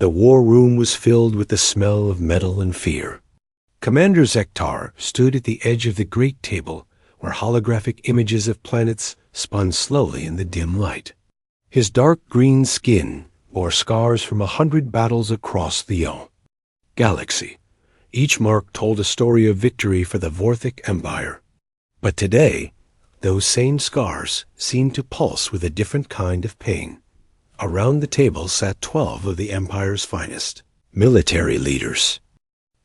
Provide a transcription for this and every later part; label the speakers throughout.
Speaker 1: The war room was filled with the smell of metal and fear. Commander Zektar stood at the edge of the great table where holographic images of planets spun slowly in the dim light. His dark green skin bore scars from 100 battles across the galaxy. Each mark told a story of victory for the Vorthic Empire. But today, those same scars seemed to pulse with a different kind of pain. Around the table sat 12 of the Empire's finest, military leaders.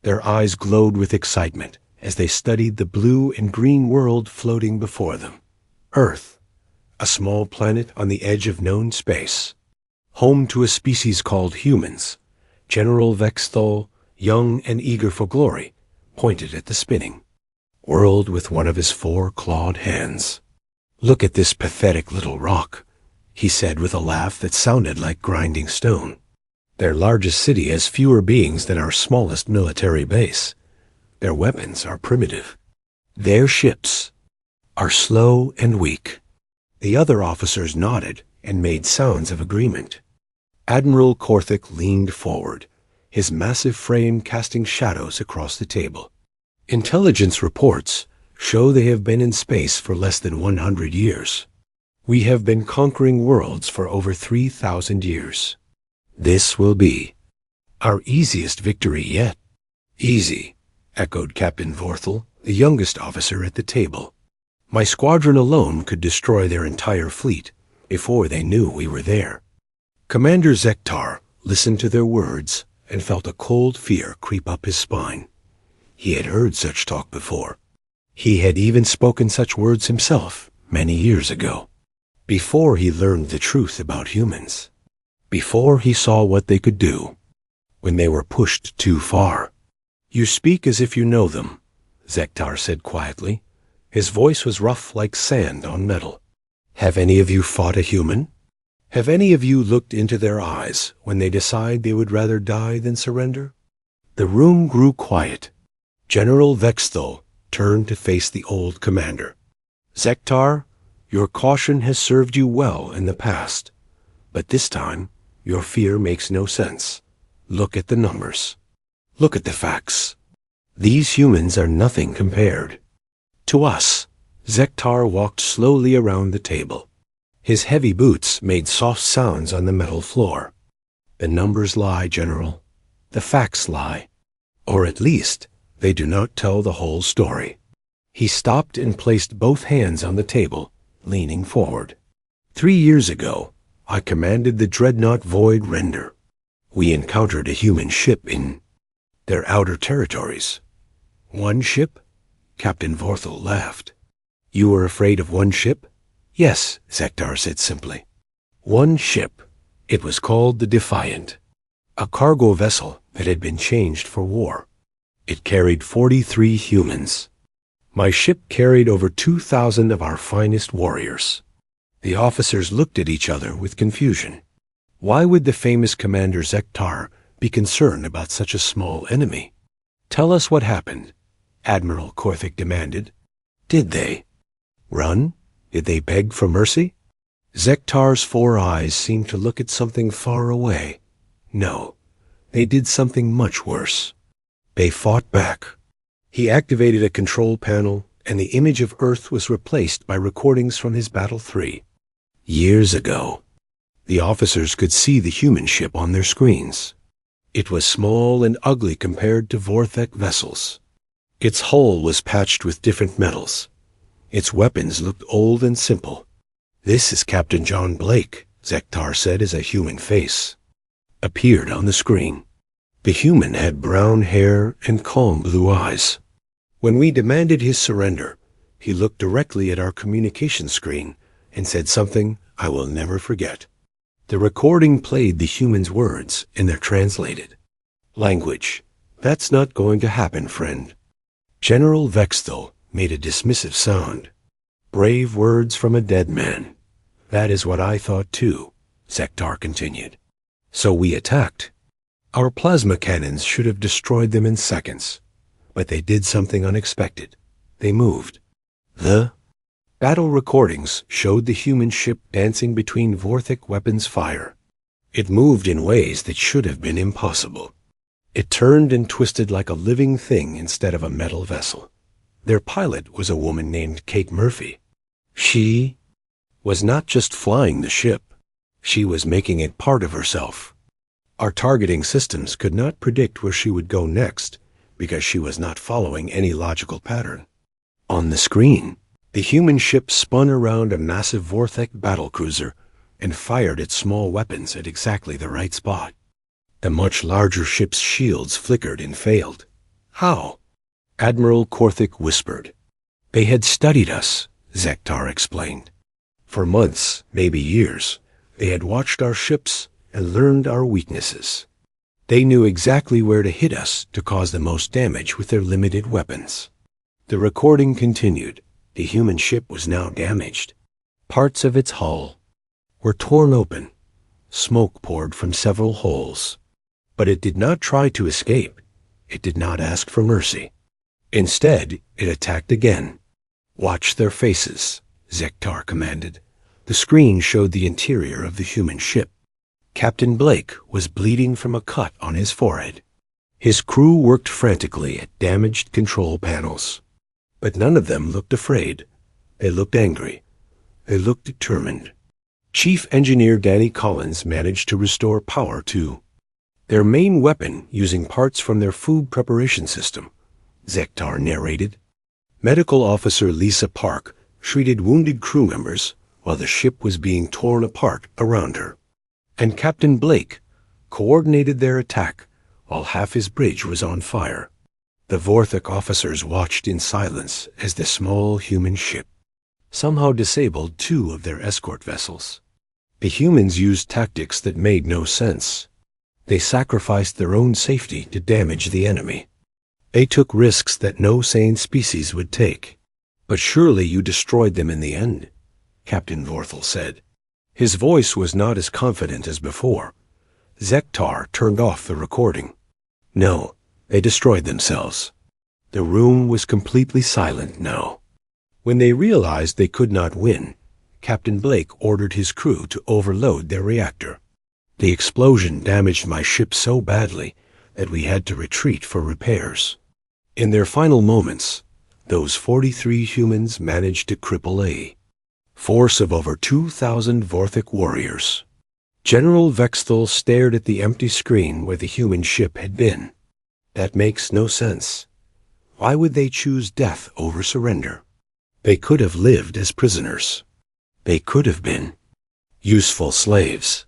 Speaker 1: Their eyes glowed with excitement as they studied the blue and green world floating before them. Earth, a small planet on the edge of known space, home to a species called humans. General Vexthol, young and eager for glory, pointed at the spinning world with one of his 4 clawed hands. "Look at this pathetic little rock," he said with a laugh that sounded like grinding stone. "Their largest city has fewer beings than our smallest military base. Their weapons are primitive. Their ships are slow and weak." The other officers nodded and made sounds of agreement. Admiral Korthik leaned forward, his massive frame casting shadows across the table. "Intelligence reports show they have been in space for less than 100 years. We have been conquering worlds for over 3,000 years. This will be our easiest victory yet." "Easy," echoed Captain Vorthel, the youngest officer at the table. "My squadron alone could destroy their entire fleet before they knew we were there." Commander Zektar listened to their words and felt a cold fear creep up his spine. He had heard such talk before. He had even spoken such words himself many years ago, before he learned the truth about humans, before he saw what they could do when they were pushed too far. "You speak as if you know them," Zektar said quietly. His voice was rough like sand on metal. "Have any of you fought a human? Have any of you looked into their eyes when they decide they would rather die than surrender?" The room grew quiet. General Vexthol turned to face the old commander. "Zektar, your caution has served you well in the past, but this time your fear makes no sense. Look at the numbers. Look at the facts. These humans are nothing compared to us." Zektar walked slowly around the table. His heavy boots made soft sounds on the metal floor. "The numbers lie, General. The facts lie. Or at least, they do not tell the whole story." He stopped and placed both hands on the table, leaning forward. 3 years ago, I commanded the dreadnought Void Render. We encountered a human ship in their outer territories." "One ship?" Captain Vorthel laughed. "You were afraid of one ship?" "Yes," Zektar said simply. "One ship. It was called the Defiant, a cargo vessel that had been changed for war. It carried 43 humans. My ship carried over 2,000 of our finest warriors." The officers looked at each other with confusion. Why would the famous Commander Zektar be concerned about such a small enemy? "Tell us what happened," Admiral Korthik demanded. "Did they run? Did they beg for mercy?" Zektar's 4 eyes seemed to look at something far away. "No, they did something much worse. They fought back." He activated a control panel, and the image of Earth was replaced by recordings from his Battle 3. Years ago, the officers could see the human ship on their screens. It was small and ugly compared to Vorthek vessels. Its hull was patched with different metals. Its weapons looked old and simple. "This is Captain John Blake," Zektar said as a human face appeared on the screen. The human had brown hair and calm blue eyes. When we demanded his surrender, he looked directly at our communication screen and said something I will never forget. The recording played the human's words in their translated language. "That's not going to happen, friend." General Vexthol made a dismissive sound. "Brave words from a dead man. That is what I thought too," Zektar continued. "So we attacked. Our plasma cannons should have destroyed them in seconds, but they did something unexpected. They moved. The battle recordings showed the human ship dancing between Vorthic weapons fire. It moved in ways that should have been impossible. It turned and twisted like a living thing instead of a metal vessel. Their pilot was a woman named Kate Murphy. She was not just flying the ship. She was making it part of herself. Our targeting systems could not predict where she would go next because she was not following any logical pattern. On the screen, the human ship spun around a massive Vorthek battlecruiser and fired its small weapons at exactly the right spot. The much larger ship's shields flickered and failed. How? Admiral Korthik whispered. They had studied us, Zektar explained. For months, maybe years, they had watched our ships and learned our weaknesses. They knew exactly where to hit us to cause the most damage with their limited weapons. The recording continued. The human ship was now damaged. Parts of its hull were torn open. Smoke poured from several holes. But it did not try to escape. It did not ask for mercy. Instead, it attacked again. Watch their faces, Zektar commanded. The screen showed the interior of the human ship. Captain Blake was bleeding from a cut on his forehead. His crew worked frantically at damaged control panels. But none of them looked afraid. They looked angry. They looked determined. Chief Engineer Danny Collins managed to restore power to their main weapon using parts from their food preparation system, Zektar narrated. Medical Officer Lisa Park treated wounded crew members while the ship was being torn apart around her. And Captain Blake coordinated their attack while half his bridge was on fire. The Vorthek officers watched in silence as the small human ship somehow disabled 2 of their escort vessels. The humans used tactics that made no sense. They sacrificed their own safety to damage the enemy. They took risks that no sane species would take. But surely you destroyed them in the end, Captain Vorthel said. His voice was not as confident as before. Zektar turned off the recording. No, they destroyed themselves. The room was completely silent now. When they realized they could not win, Captain Blake ordered his crew to overload their reactor. The explosion damaged my ship so badly that we had to retreat for repairs. In their final moments, those 43 humans managed to cripple a force of over 2,000 Vorthek warriors. General Vexthal stared at the empty screen where the human ship had been. That makes no sense. Why would they choose death over surrender? They could have lived as prisoners. They could have been useful slaves.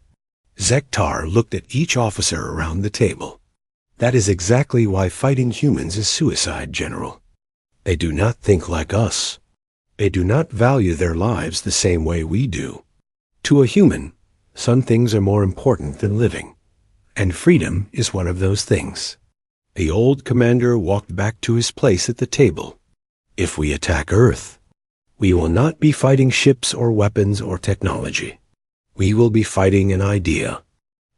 Speaker 1: Zektar looked at each officer around the table. That is exactly why fighting humans is suicide, General. They do not think like us. They do not value their lives the same way we do. To a human, some things are more important than living, and freedom is one of those things. The old commander walked back to his place at the table. If we attack Earth, we will not be fighting ships or weapons or technology. We will be fighting an idea.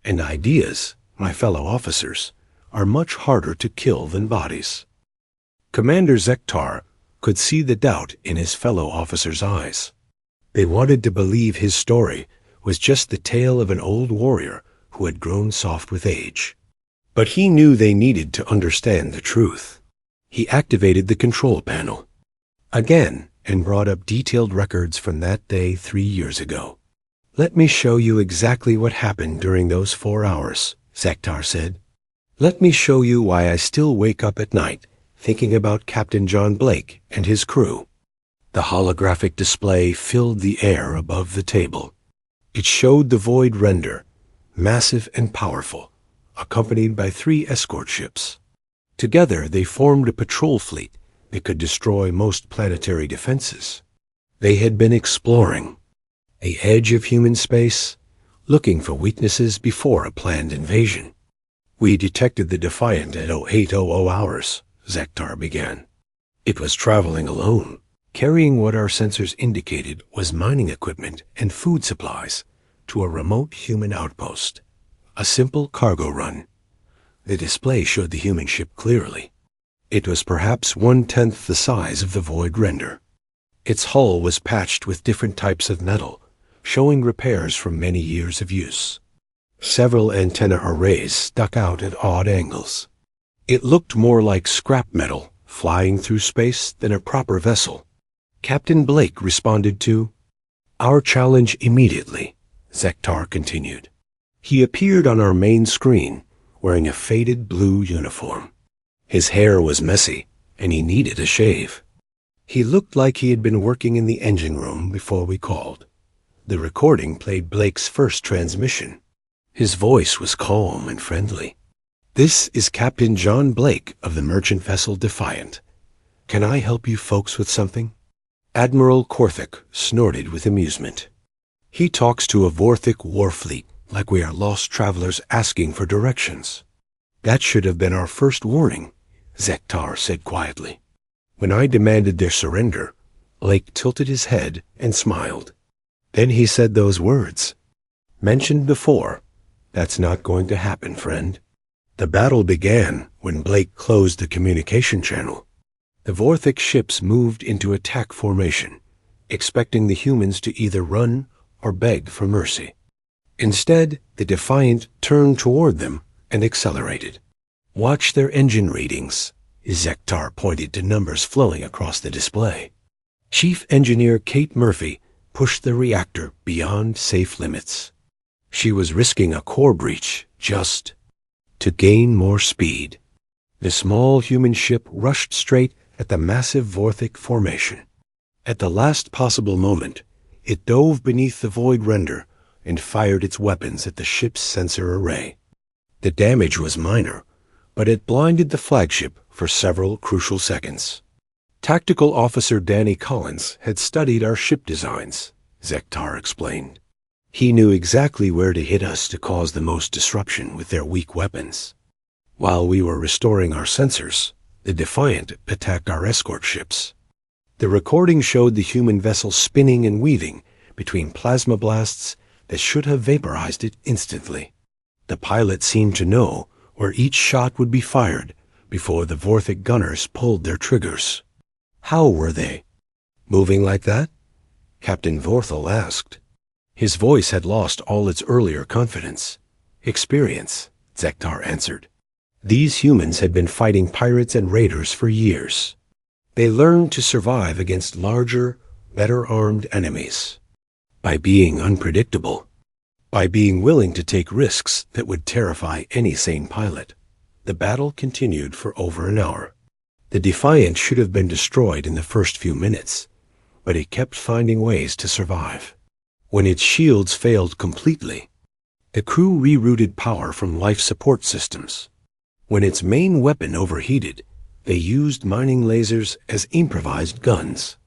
Speaker 1: And ideas, my fellow officers, are much harder to kill than bodies. Commander Zektar could see the doubt in his fellow officers' eyes. They wanted to believe his story was just the tale of an old warrior who had grown soft with age. But he knew they needed to understand the truth. He activated the control panel again and brought up detailed records from that day 3 years ago. Let me show you exactly what happened during those 4 hours, Zektar said. Let me show you why I still wake up at night thinking about Captain John Blake and his crew. The holographic display filled the air above the table. It showed the Void Render, massive and powerful, accompanied by 3 escort ships. Together they formed a patrol fleet that could destroy most planetary defenses. They had been exploring the edge of human space, looking for weaknesses before a planned invasion. We detected the Defiant at 0800 hours, Zektar began. It was traveling alone, carrying what our sensors indicated was mining equipment and food supplies to a remote human outpost. A simple cargo run. The display showed the human ship clearly. It was perhaps 1/10 the size of the Void Render. Its hull was patched with different types of metal, showing repairs from many years of use. Several antenna arrays stuck out at odd angles. It looked more like scrap metal flying through space than a proper vessel. Captain Blake responded to our challenge immediately, Zektar continued. He appeared on our main screen, wearing a faded blue uniform. His hair was messy, and he needed a shave. He looked like he had been working in the engine room before we called. The recording played Blake's first transmission. His voice was calm and friendly. This is Captain John Blake of the merchant vessel Defiant. Can I help you folks with something? Admiral Korthik snorted with amusement. He talks to a Vorthic war fleet like we are lost travelers asking for directions. That should have been our first warning, Zektar said quietly. When I demanded their surrender, Blake tilted his head and smiled. Then he said those words. Mentioned before, that's not going to happen, friend. The battle began when Blake closed the communication channel. The Vorthic ships moved into attack formation, expecting the humans to either run or beg for mercy. Instead, the Defiant turned toward them and accelerated. Watch their engine readings. Zektar pointed to numbers flowing across the display. Chief Engineer Kate Murphy pushed the reactor beyond safe limits. She was risking a core breach just to gain more speed. The small human ship rushed straight at the massive Vorthic formation. At the last possible moment, it dove beneath the void render and fired its weapons at the ship's sensor array. The damage was minor, but it blinded the flagship for several crucial seconds. Tactical Officer Danny Collins had studied our ship designs, Zektar explained. He knew exactly where to hit us to cause the most disruption with their weak weapons. While we were restoring our sensors, the Defiant attacked our escort ships. The recording showed the human vessel spinning and weaving between plasma blasts that should have vaporized it instantly. The pilot seemed to know where each shot would be fired before the Vorthic gunners pulled their triggers. How were they? Moving like that? Captain Vorthel asked. His voice had lost all its earlier confidence. Experience, Zektar answered. These humans had been fighting pirates and raiders for years. They learned to survive against larger, better-armed enemies. By being unpredictable. By being willing to take risks that would terrify any sane pilot. The battle continued for over an hour. The Defiant should have been destroyed in the first few minutes, but it kept finding ways to survive. When its shields failed completely, the crew rerouted power from life support systems. When its main weapon overheated, they used mining lasers as improvised guns.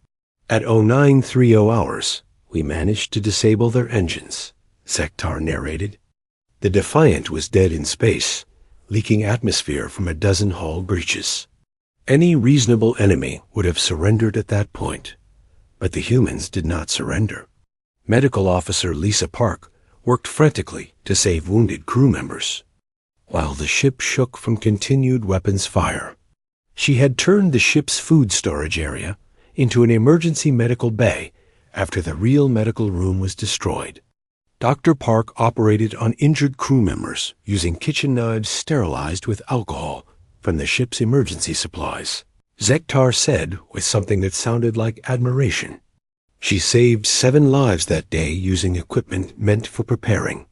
Speaker 1: At 0930 hours, we managed to disable their engines, Zektar narrated. The Defiant was dead in space, leaking atmosphere from a dozen hull breaches. Any reasonable enemy would have surrendered at that point, but the humans did not surrender. Medical Officer Lisa Park worked frantically to save wounded crew members, while the ship shook from continued weapons fire. She had turned the ship's food storage area into an emergency medical bay after the real medical room was destroyed. Dr. Park operated on injured crew members using kitchen knives sterilized with alcohol from the ship's emergency supplies. Zektar said with something that sounded like admiration. She saved 7 lives that day using equipment meant for preparing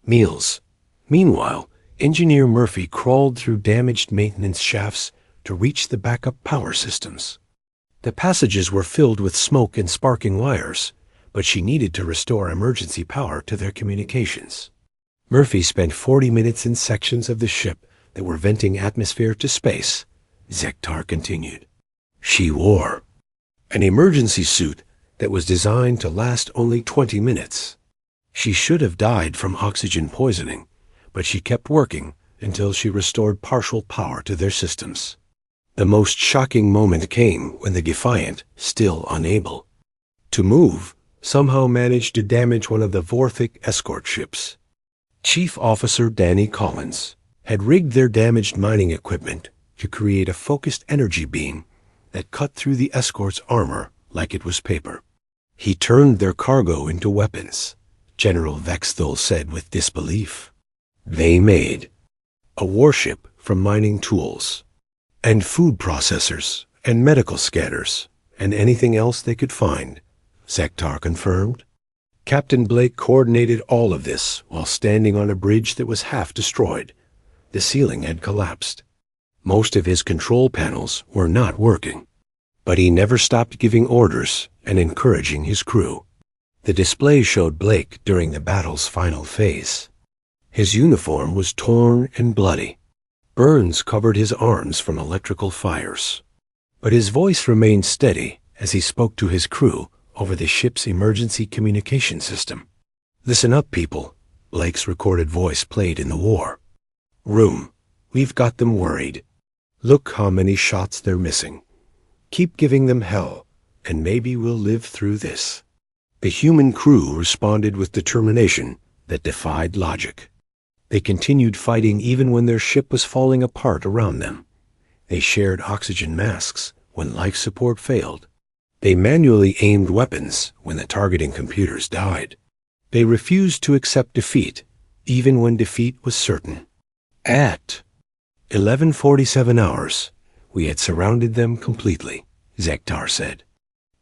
Speaker 1: meals. Meanwhile, Engineer Murphy crawled through damaged maintenance shafts to reach the backup power systems. The passages were filled with smoke and sparking wires, but she needed to restore emergency power to their communications. Murphy spent 40 minutes in sections of the ship that were venting atmosphere to space, Zektar continued. She wore an emergency suit that was designed to last only 20 minutes. She should have died from oxygen poisoning, but she kept working until she restored partial power to their systems. The most shocking moment came when the Defiant, still unable to move, somehow managed to damage one of the Vorthic escort ships. Chief Officer Danny Collins had rigged their damaged mining equipment to create a focused energy beam that cut through the escort's armor like it was paper. He turned their cargo into weapons, General Vexthal said with disbelief. They made a warship from mining tools, and food processors, and medical scanners, and anything else they could find, Zektar confirmed. Captain Blake coordinated all of this while standing on a bridge that was half destroyed. The ceiling had collapsed. Most of his control panels were not working, but he never stopped giving orders and encouraging his crew. The display showed Blake during the battle's final phase. His uniform was torn and bloody. Burns covered his arms from electrical fires. But his voice remained steady as he spoke to his crew over the ship's emergency communication system. "Listen up, people," Blake's recorded voice played in the war. "Room, we've got them worried. Look how many shots they're missing. Keep giving them hell, and maybe we'll live through this." The human crew responded with determination that defied logic. They continued fighting even when their ship was falling apart around them. They shared oxygen masks when life support failed. They manually aimed weapons when the targeting computers died. They refused to accept defeat, even when defeat was certain. At 11:47 hours, we had surrounded them completely, Zektar said.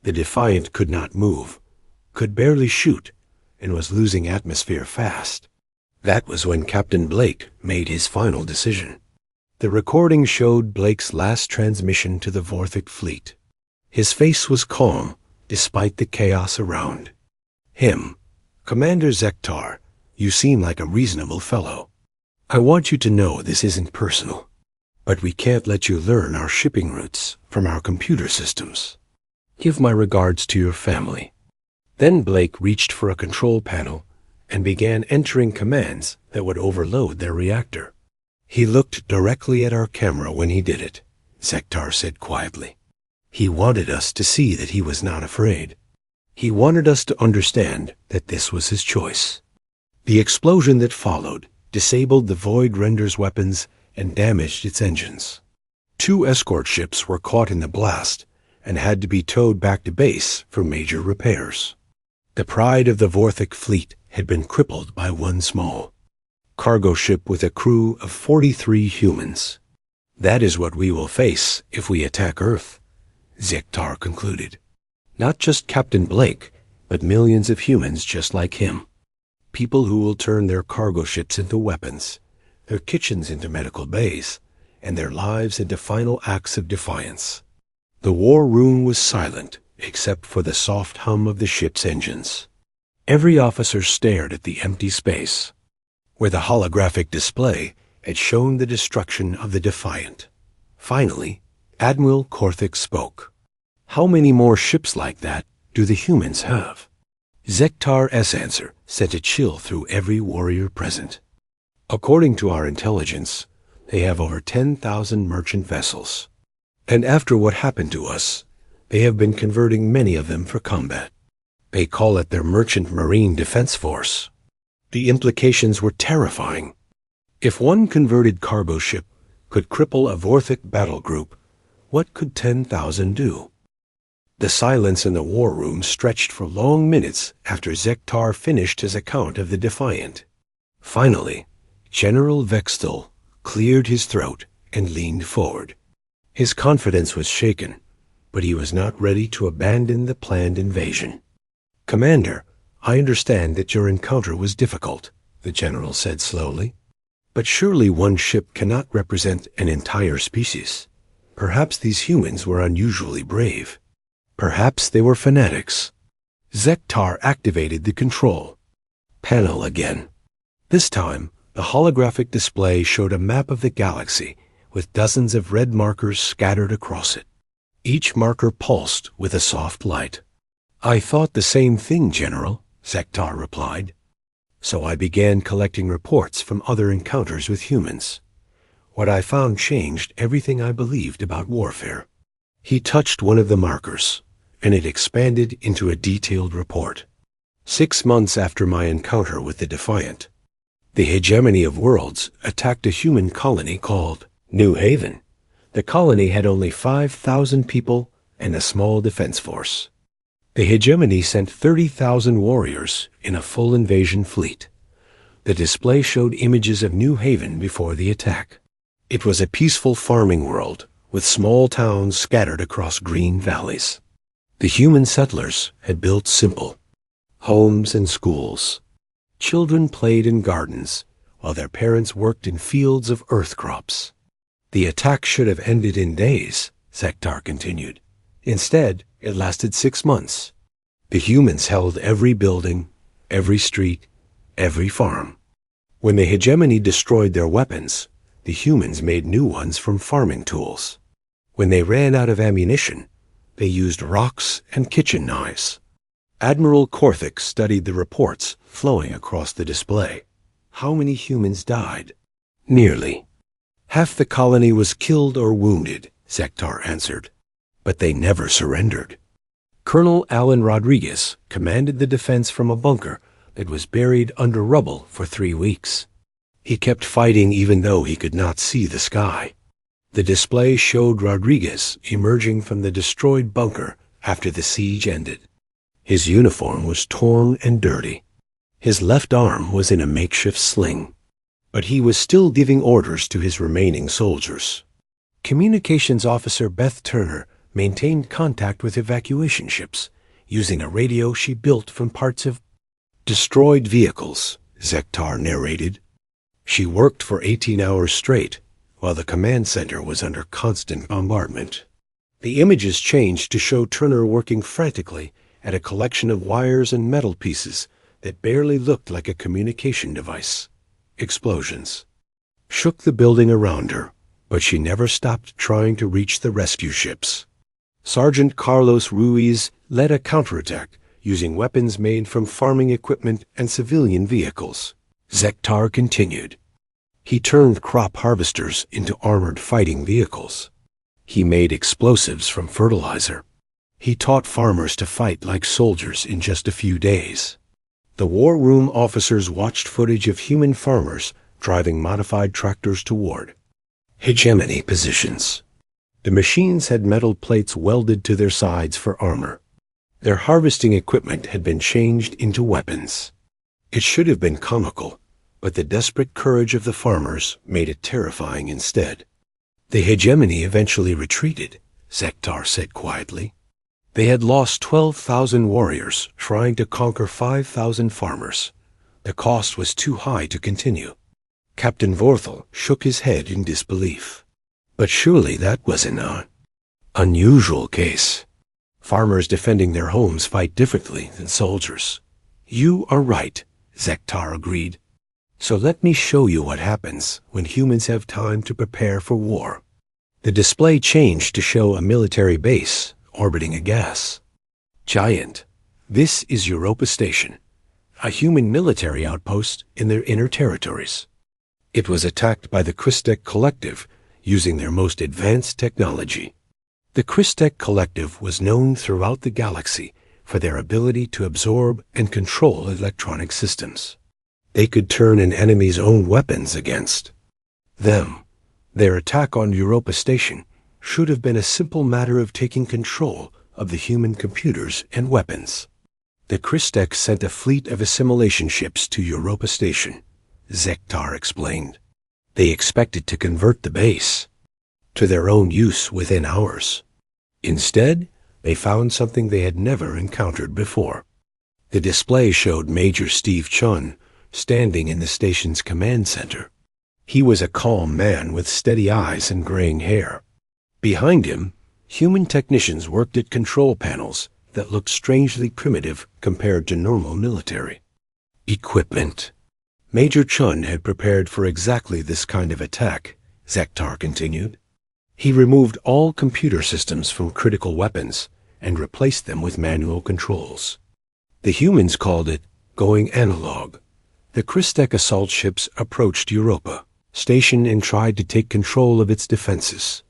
Speaker 1: The Defiant could not move, could barely shoot, and was losing atmosphere fast. That was when Captain Blake made his final decision. The recording showed Blake's last transmission to the Vorthic fleet. His face was calm, despite the chaos around. "Him, Commander Zektar, you seem like a reasonable fellow. I want you to know this isn't personal, but we can't let you learn our shipping routes from our computer systems. Give my regards to your family." Then Blake reached for a control panel and began entering commands that would overload their reactor. "He looked directly at our camera when he did it," Zektar said quietly. "He wanted us to see that he was not afraid. He wanted us to understand that this was his choice." The explosion that followed disabled the Void Render's weapons and damaged its engines. 2 escort ships were caught in the blast and had to be towed back to base for major repairs. The pride of the Vorthic fleet had been crippled by one small cargo ship with a crew of 43 humans. "That is what we will face if we attack Earth," Zektar concluded. "Not just Captain Blake, but millions of humans just like him. People who will turn their cargo ships into weapons, their kitchens into medical bays, and their lives into final acts of defiance." The war room was silent, except for the soft hum of the ship's engines. Every officer stared at the empty space, where the holographic display had shown the destruction of the Defiant. Finally, Admiral Korthik spoke. "How many more ships like that do the humans have?" Zektar's answer sent a chill through every warrior present. "According to our intelligence, they have over 10,000 merchant vessels. And after what happened to us, they have been converting many of them for combat. They call it their Merchant Marine Defense Force." The implications were terrifying. If one converted cargo ship could cripple a Vorthic battle group, what could 10,000 do? The silence in the war room stretched for long minutes after Zektar finished his account of the Defiant. Finally, General Vextel cleared his throat and leaned forward. His confidence was shaken, but he was not ready to abandon the planned invasion. "Commander, I understand that your encounter was difficult," the general said slowly. "But surely one ship cannot represent an entire species. Perhaps these humans were unusually brave. Perhaps they were fanatics." Zektar activated the control panel again. This time, the holographic display showed a map of the galaxy with dozens of red markers scattered across it. Each marker pulsed with a soft light. "I thought the same thing, General," Zektar replied. "So I began collecting reports from other encounters with humans. What I found changed everything I believed about warfare." He touched one of the markers, and it expanded into a detailed report. 6 months after my encounter with the Defiant, the Hegemony of Worlds attacked a human colony called New Haven. The colony had only 5,000 people and a small defense force. The Hegemony sent 30,000 warriors in a full invasion fleet. The display showed images of New Haven before the attack. It was a peaceful farming world, with small towns scattered across green valleys. The human settlers had built simple homes and schools. Children played in gardens, while their parents worked in fields of earth crops. The attack should have ended in days, Zektar continued. Instead, it lasted 6 months. The humans held every building, every street, every farm. When the hegemony destroyed their weapons, the humans made new ones from farming tools. When they ran out of ammunition, they used rocks and kitchen knives. Admiral Korthik studied the reports flowing across the display. How many humans died? Nearly. Half the colony was killed or wounded, Zektar answered. But they never surrendered. Colonel Alan Rodriguez commanded the defense from a bunker that was buried under rubble for 3 weeks. He kept fighting even though he could not see the sky. The display showed Rodriguez emerging from the destroyed bunker after the siege ended. His uniform was torn and dirty. His left arm was in a makeshift sling. But he was still giving orders to his remaining soldiers. Communications officer Beth Turner maintained contact with evacuation ships, using a radio she built from parts of destroyed vehicles, Zektar narrated. She worked for 18 hours straight, while the command center was under constant bombardment. The images changed to show Turner working frantically at a collection of wires and metal pieces that barely looked like a communication device. Explosions shook the building around her, but she never stopped trying to reach the rescue ships. Sergeant Carlos Ruiz led a counterattack using weapons made from farming equipment and civilian vehicles. Zektar continued. He turned crop harvesters into armored fighting vehicles. He made explosives from fertilizer. He taught farmers to fight like soldiers in just a few days. The war room officers watched footage of human farmers driving modified tractors toward hegemony positions. The machines had metal plates welded to their sides for armor. Their harvesting equipment had been changed into weapons. It should have been comical, but the desperate courage of the farmers made it terrifying instead. The hegemony eventually retreated, Zektar said quietly. They had lost 12,000 warriors trying to conquer 5,000 farmers. The cost was too high to continue. Captain Vorthel shook his head in disbelief. But surely that was an unusual case. Farmers defending their homes fight differently than soldiers. You are right, Zektar agreed. So let me show you what happens when humans have time to prepare for war. The display changed to show a military base orbiting a gas giant. This is Europa Station, a human military outpost in their inner territories. It was attacked by the Christek Collective using their most advanced technology. The Christek Collective was known throughout the galaxy for their ability to absorb and control electronic systems. They could turn an enemy's own weapons against them. Their attack on Europa Station should have been a simple matter of taking control of the human computers and weapons. The Christek sent a fleet of assimilation ships to Europa Station, Zektar explained. They expected to convert the base to their own use within hours. Instead, they found something they had never encountered before. The display showed Major Steve Chun standing in the station's command center. He was a calm man with steady eyes and graying hair. Behind him, human technicians worked at control panels that looked strangely primitive compared to normal military equipment. Major Chun had prepared for exactly this kind of attack, Zektar continued. He removed all computer systems from critical weapons and replaced them with manual controls. The humans called it going analog. The Christek assault ships approached Europa Station and tried to take control of its defenses,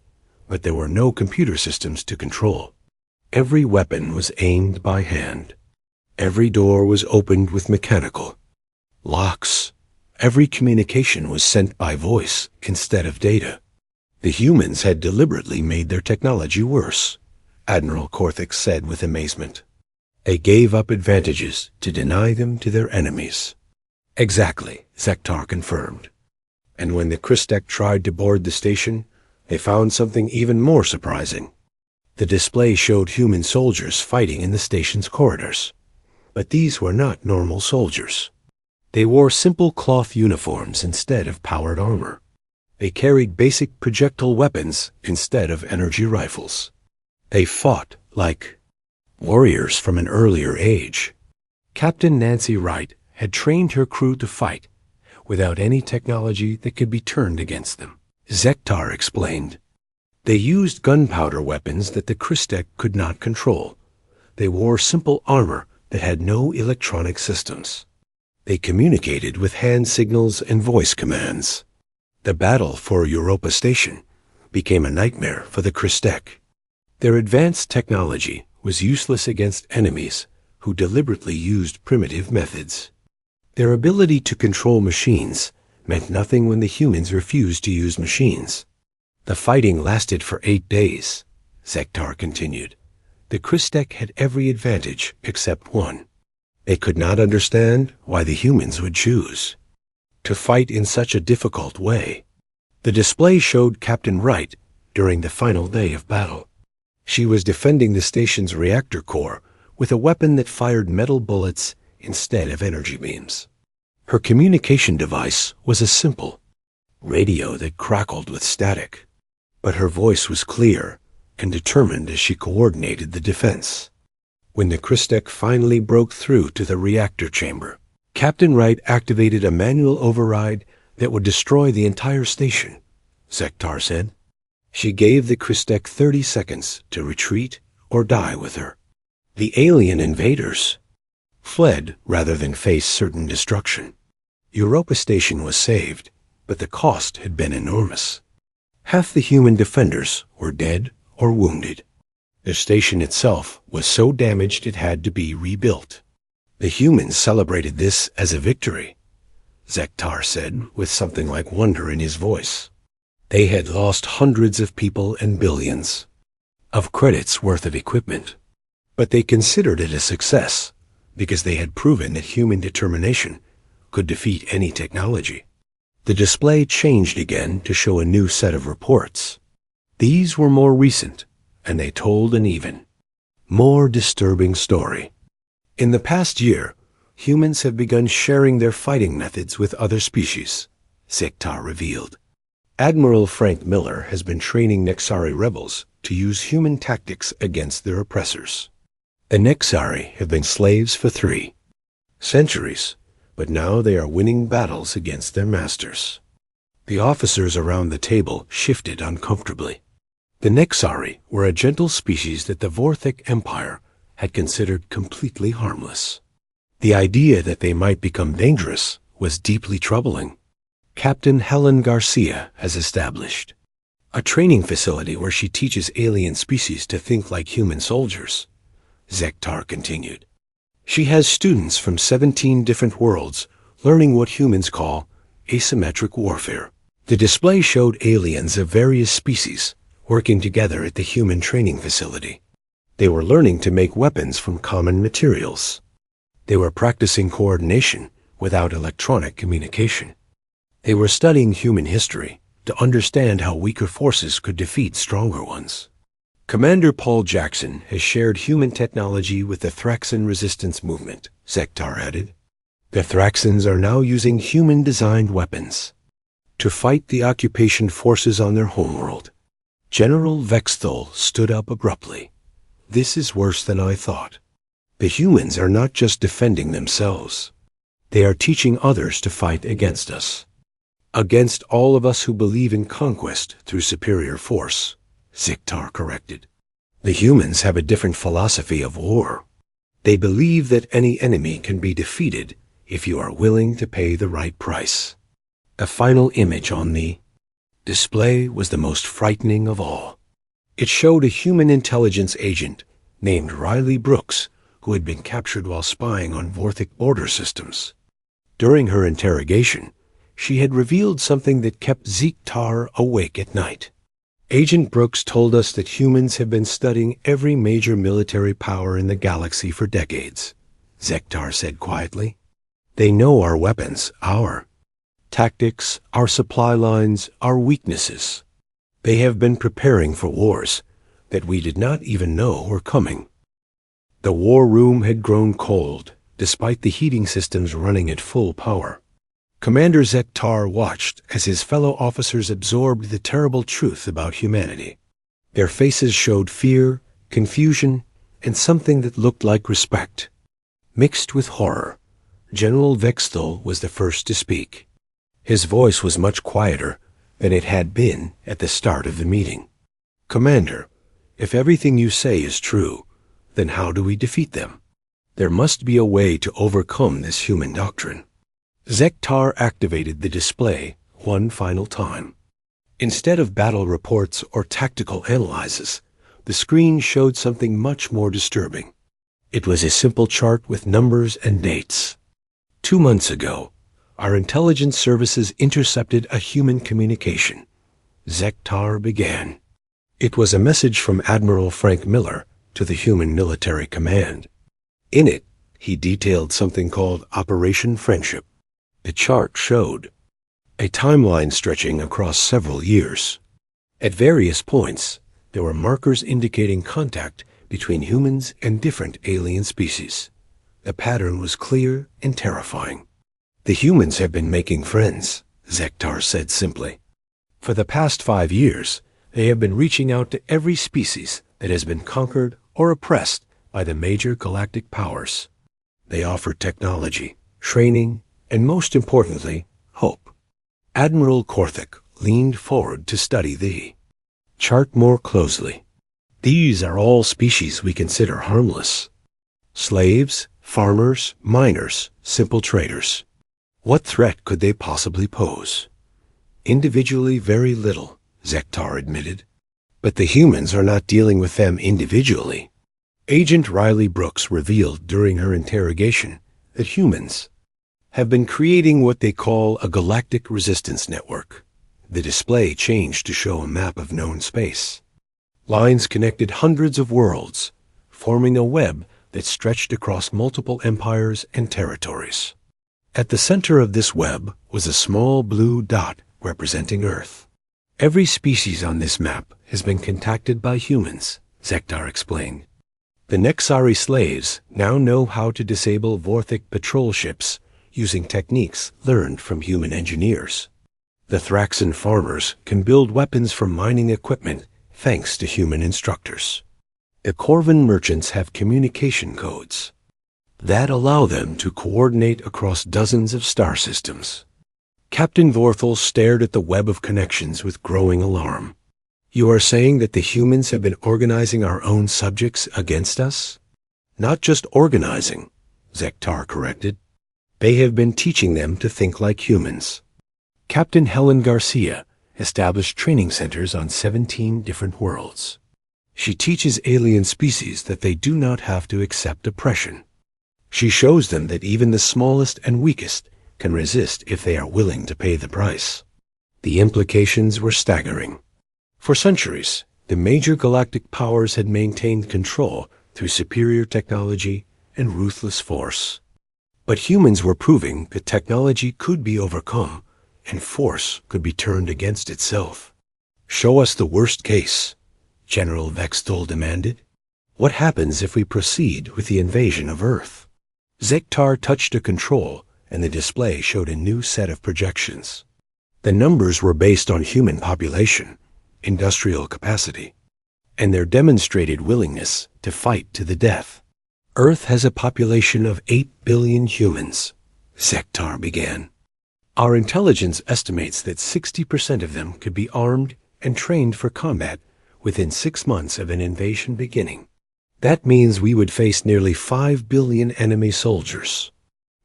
Speaker 1: but there were no computer systems to control. Every weapon was aimed by hand. Every door was opened with mechanical locks. Every communication was sent by voice instead of data. The humans had deliberately made their technology worse, Admiral Korthik said with amazement. They gave up advantages to deny them to their enemies. Exactly, Zektar confirmed. And when the Christek tried to board the station, they found something even more surprising. The display showed human soldiers fighting in the station's corridors. But these were not normal soldiers. They wore simple cloth uniforms instead of powered armor. They carried basic projectile weapons instead of energy rifles. They fought like warriors from an earlier age. Captain Nancy Wright had trained her crew to fight without any technology that could be turned against them. Zektar explained. They used gunpowder weapons that the Christek could not control. They wore simple armor that had no electronic systems. They communicated with hand signals and voice commands. The battle for Europa Station became a nightmare for the Christek. Their advanced technology was useless against enemies who deliberately used primitive methods. Their ability to control machines meant nothing when the humans refused to use machines. The fighting lasted for 8 days, Zektar continued. The Christek had every advantage except one. They could not understand why the humans would choose to fight in such a difficult way. The display showed Captain Wright during the final day of battle. She was defending the station's reactor core with a weapon that fired metal bullets instead of energy beams. Her communication device was a simple radio that crackled with static, but her voice was clear and determined as she coordinated the defense. When the Christek finally broke through to the reactor chamber, Captain Wright activated a manual override that would destroy the entire station, Zektar said. She gave the Christek 30 seconds to retreat or die with her. The alien invaders fled rather than face certain destruction. Europa Station was saved, but the cost had been enormous. Half the human defenders were dead or wounded. The station itself was so damaged it had to be rebuilt. The humans celebrated this as a victory, Zektar said with something like wonder in his voice. They had lost hundreds of people and billions of credits worth of equipment, but they considered it a success because they had proven that human determination could defeat any technology. The display changed again to show a new set of reports. These were more recent, and they told an even more disturbing story. In the past year, humans have begun sharing their fighting methods with other species, Zektar revealed. Admiral Frank Miller has been training Nexari rebels to use human tactics against their oppressors. The Nexari have been slaves for 3 centuries, but now they are winning battles against their masters. The officers around the table shifted uncomfortably. The Nexari were a gentle species that the Vorthic Empire had considered completely harmless. The idea that they might become dangerous was deeply troubling. Captain Helen Garcia has established a training facility where she teaches alien species to think like human soldiers, Zektar continued. She has students from 17 different worlds learning what humans call asymmetric warfare. The display showed aliens of various species working together at the human training facility. They were learning to make weapons from common materials. They were practicing coordination without electronic communication. They were studying human history to understand how weaker forces could defeat stronger ones. Commander Paul Jackson has shared human technology with the Thraxan resistance movement, Zektar added. The Thraxans are now using human-designed weapons to fight the occupation forces on their homeworld. General Vexthal stood up abruptly. This is worse than I thought. The humans are not just defending themselves. They are teaching others to fight against us. Against all of us who believe in conquest through superior force, Zektar corrected. The humans have a different philosophy of war. They believe that any enemy can be defeated if you are willing to pay the right price. A final image on the display was the most frightening of all. It showed a human intelligence agent named Riley Brooks who had been captured while spying on Vorthic border systems. During her interrogation, she had revealed something that kept Zektar awake at night. Agent Brooks told us that humans have been studying every major military power in the galaxy for decades, Zektar said quietly. They know our weapons, our tactics, our supply lines, our weaknesses. They have been preparing for wars that we did not even know were coming. The war room had grown cold, despite the heating systems running at full power. Commander Zektar watched as his fellow officers absorbed the terrible truth about humanity. Their faces showed fear, confusion, and something that looked like respect. Mixed with horror, General Vexthal was the first to speak. His voice was much quieter than it had been at the start of the meeting. Commander, if everything you say is true, then how do we defeat them? There must be a way to overcome this human doctrine. Zektar activated the display one final time. Instead of battle reports or tactical analyses, the screen showed something much more disturbing. It was a simple chart with numbers and dates. 2 months ago, our intelligence services intercepted a human communication. Zektar began. It was a message from Admiral Frank Miller to the human military command. In it, he detailed something called Operation Friendship. The chart showed a timeline stretching across several years. At various points, there were markers indicating contact between humans and different alien species. The pattern was clear and terrifying. The humans have been making friends, Zektar said simply. For the past 5 years, they have been reaching out to every species that has been conquered or oppressed by the major galactic powers. They offer technology, training, and most importantly, hope. Admiral Korthik leaned forward to study the chart more closely. These are all species we consider harmless. Slaves, farmers, miners, simple traders. What threat could they possibly pose? Individually, very little, Zektar admitted. But the humans are not dealing with them individually. Agent Riley Brooks revealed during her interrogation that humans have been creating what they call a galactic resistance network. The display changed to show a map of known space. Lines connected hundreds of worlds, forming a web that stretched across multiple empires and territories. At the center of this web was a small blue dot representing Earth. Every species on this map has been contacted by humans, Zektar explained. The Nexari slaves now know how to disable Vorthic patrol ships using techniques learned from human engineers. The Thraxan farmers can build weapons from mining equipment thanks to human instructors. The Corvin merchants have communication codes that allow them to coordinate across dozens of star systems. Captain Vorthal stared at the web of connections with growing alarm. You are saying that the humans have been organizing our own subjects against us? Not just organizing, Zektar corrected. They have been teaching them to think like humans. Captain Helen Garcia established training centers on 17 different worlds. She teaches alien species that they do not have to accept oppression. She shows them that even the smallest and weakest can resist if they are willing to pay the price. The implications were staggering. For centuries, the major galactic powers had maintained control through superior technology and ruthless force. But humans were proving that technology could be overcome and force could be turned against itself. Show us the worst case, General Vexthal demanded. What happens if we proceed with the invasion of Earth? Zektar touched a control, and the display showed a new set of projections. The numbers were based on human population, industrial capacity, and their demonstrated willingness to fight to the death. Earth has a population of 8 billion humans, Zektar began. Our intelligence estimates that 60% of them could be armed and trained for combat within 6 months of an invasion beginning. That means we would face nearly 5 billion enemy soldiers.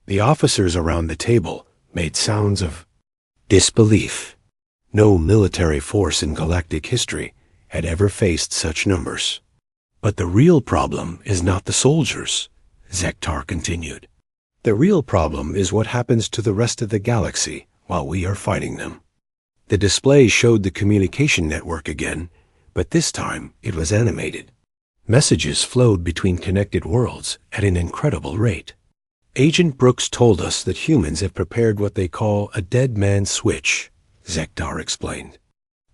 Speaker 1: The officers around the table made sounds of disbelief. No military force in galactic history had ever faced such numbers. But the real problem is not the soldiers, Zektar continued. The real problem is what happens to the rest of the galaxy while we are fighting them. The display showed the communication network again, but this time it was animated. Messages flowed between connected worlds at an incredible rate. Agent Brooks told us that humans have prepared what they call a dead man's switch, Zektar explained.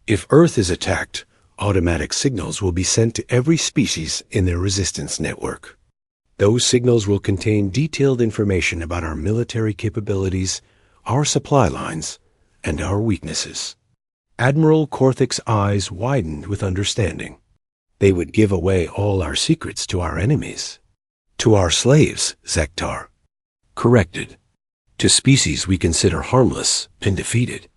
Speaker 1: If Earth is attacked, automatic signals will be sent to every species in their resistance network. Those signals will contain detailed information about our military capabilities, our supply lines, and our weaknesses. Admiral Korthik's eyes widened with understanding. They would give away all our secrets to our enemies. To our slaves, Zektar corrected. To species we consider harmless and defeated.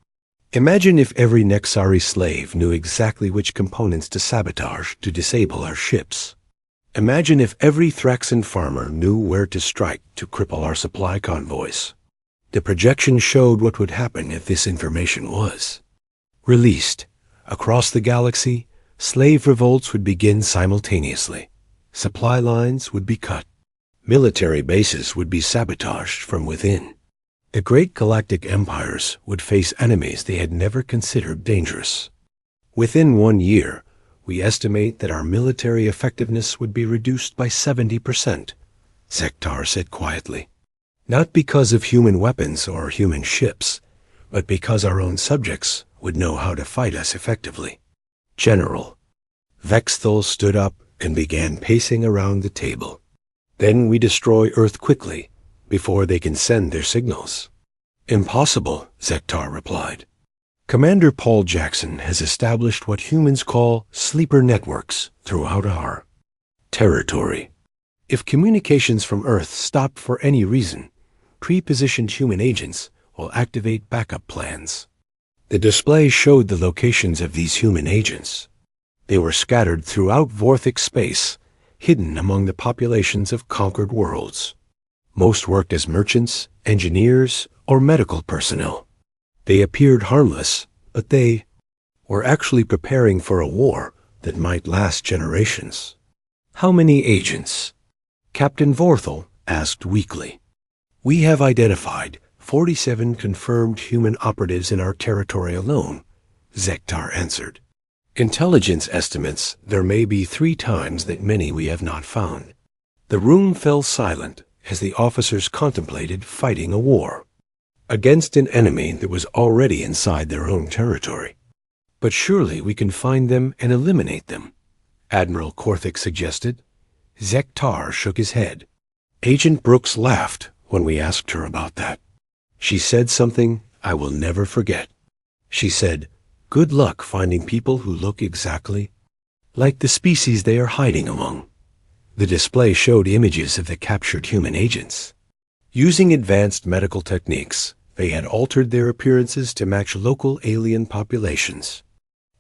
Speaker 1: Imagine if every Nexari slave knew exactly which components to sabotage to disable our ships. Imagine if every Thraxan farmer knew where to strike to cripple our supply convoys. The projection showed what would happen if this information was released. Across the galaxy, slave revolts would begin simultaneously. Supply lines would be cut. Military bases would be sabotaged from within. The great galactic empires would face enemies they had never considered dangerous. Within 1 year, we estimate that our military effectiveness would be reduced by 70%, Zektar said quietly. Not because of human weapons or human ships, but because our own subjects would know how to fight us effectively. General. Vexthal stood up and began pacing around the table. Then we destroy Earth quickly, before they can send their signals. Impossible, Zektar replied. Commander Paul Jackson has established what humans call sleeper networks throughout our territory. If communications from Earth stop for any reason, pre-positioned human agents will activate backup plans. The display showed the locations of these human agents. They were scattered throughout Vorthic space, hidden among the populations of conquered worlds. Most worked as merchants, engineers, or medical personnel. They appeared harmless, but they were actually preparing for a war that might last generations. How many agents? Captain Vorthal asked weakly. We have identified 47 confirmed human operatives in our territory alone, Zektar answered. Intelligence estimates there may be 3 times that many we have not found. The room fell silent as the officers contemplated fighting a war against an enemy that was already inside their own territory. But surely we can find them and eliminate them, Admiral Korthik suggested. Zektar shook his head. Agent Brooks laughed when we asked her about that. She said something I will never forget. She said, "Good luck finding people who look exactly like the species they are hiding among." The display showed images of the captured human agents. Using advanced medical techniques, they had altered their appearances to match local alien populations.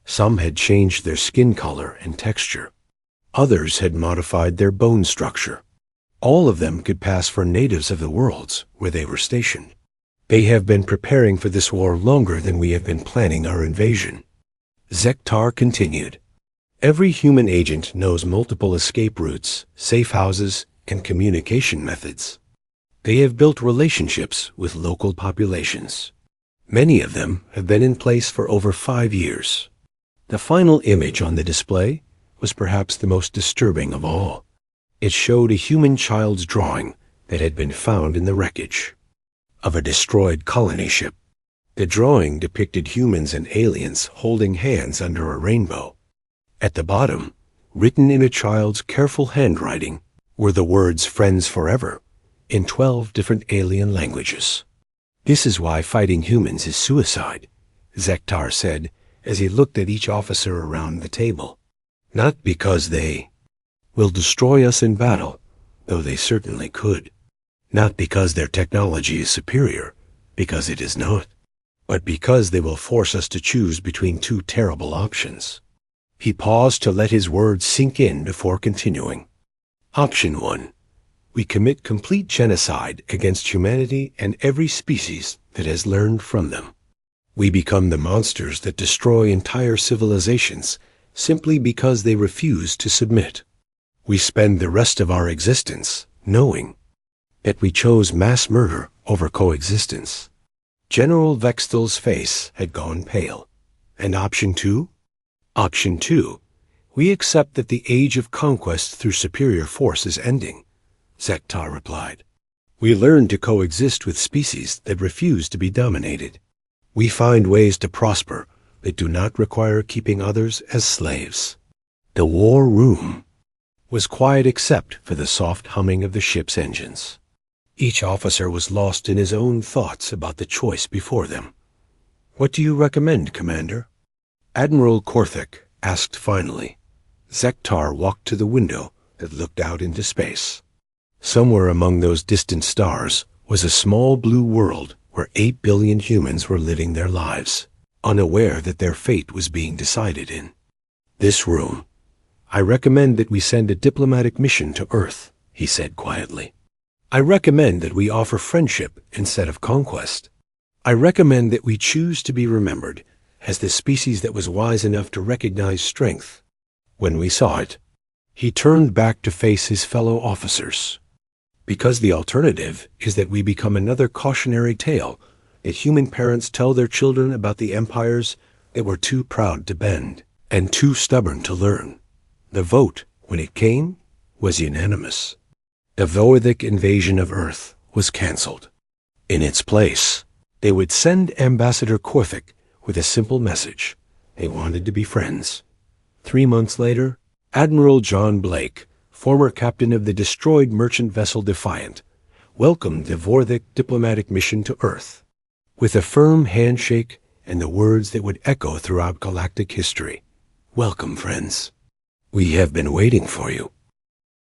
Speaker 1: Some had changed their skin color and texture. Others had modified their bone structure. All of them could pass for natives of the worlds where they were stationed. They have been preparing for this war longer than we have been planning our invasion. Zektar continued. Every human agent knows multiple escape routes, safe houses, and communication methods. They have built relationships with local populations. Many of them have been in place for over 5 years. The final image on the display was perhaps the most disturbing of all. It showed a human child's drawing that had been found in the wreckage of a destroyed colony ship. The drawing depicted humans and aliens holding hands under a rainbow. At the bottom, written in a child's careful handwriting, were the words "Friends Forever" in 12 different alien languages. This is why fighting humans is suicide, Zektar said as he looked at each officer around the table. Not because they will destroy us in battle, though they certainly could. Not because their technology is superior, because it is not, but because they will force us to choose between 2 terrible options. He paused to let his words sink in before continuing. Option 1. We commit complete genocide against humanity and every species that has learned from them. We become the monsters that destroy entire civilizations simply because they refuse to submit. We spend the rest of our existence knowing that we chose mass murder over coexistence. General Vexthal's face had gone pale. And option 2? Option 2. We accept that the age of conquest through superior force is ending, Zektar replied. We learn to coexist with species that refuse to be dominated. We find ways to prosper that do not require keeping others as slaves. The war room was quiet except for the soft humming of the ship's engines. Each officer was lost in his own thoughts about the choice before them. "What do you recommend, Commander?" Admiral Korthik asked finally. Zektar walked to the window that looked out into space. Somewhere among those distant stars was a small blue world where 8 billion humans were living their lives, unaware that their fate was being decided in this room. "I recommend that we send a diplomatic mission to Earth," he said quietly. "I recommend that we offer friendship instead of conquest. I recommend that we choose to be remembered as the species that was wise enough to recognize strength when we saw it." He turned back to face his fellow officers. "Because the alternative is that we become another cautionary tale that human parents tell their children about the empires that were too proud to bend and too stubborn to learn." The vote, when it came, was unanimous. The Voithic invasion of Earth was cancelled. In its place, they would send Ambassador Korthik with a simple message. They wanted to be friends. 3 months later, Admiral John Blake, former captain of the destroyed merchant vessel Defiant, welcomed the Vorthic diplomatic mission to Earth with a firm handshake and the words that would echo throughout galactic history. "Welcome, friends. We have been waiting for you."